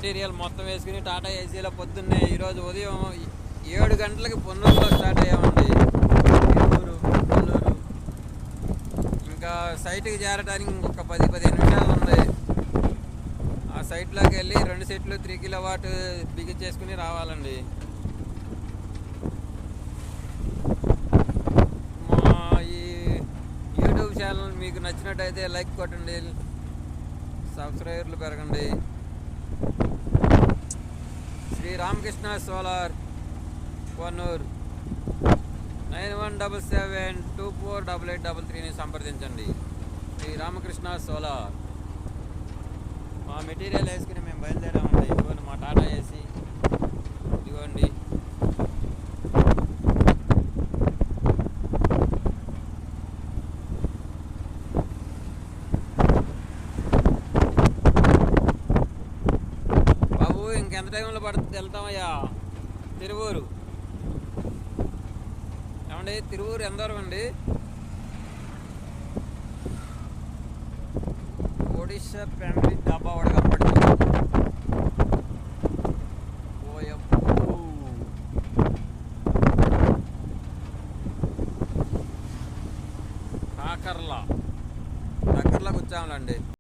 Material మొత్తం వేసుకుని టాటా ఏసీలో పొద్దున్నే ఈరోజు ఉదయం 7 గంటలకి పొన్నూరులో స్టార్ట్ అయ్యామండి. పొన్నూరు ఇంకా సైట్కి చేరడానికి ఇంకొక 10-15 నిమిషాలు ఉంది. ఆ సైట్లోకి వెళ్ళి 2 సెట్లు 3 కిలోవాట్ బిగించేసుకుని రావాలండి. మా ఈ యూట్యూబ్ ఛానల్ మీకు నచ్చినట్టయితే లైక్ కొట్టండి, సబ్స్క్రైబర్లు పెరగండి. శ్రీ రామకృష్ణ సోలార్ పొన్నూరు 9177248833ని సంప్రదించండి. శ్రీ రామకృష్ణ సోలార్. మా మెటీరియల్ వేసుకుని మేము బయలుదేరామండి. ఇదిగోండి మా టాటా ఏసీ, ఇదిగోండి. బాబు ఇంకెంత టైంలో పడుతుంది వెళ్తామయ్యా? తిరువూరు ఏమండి? తిరువూరు ఎంత దూరం అండి? ఒడిశా ఫ్యామిలీ డాబా వడగంపడి. ఓయబ్బో, కాకర్లా దగ్గరలోకి వచ్చాములండి.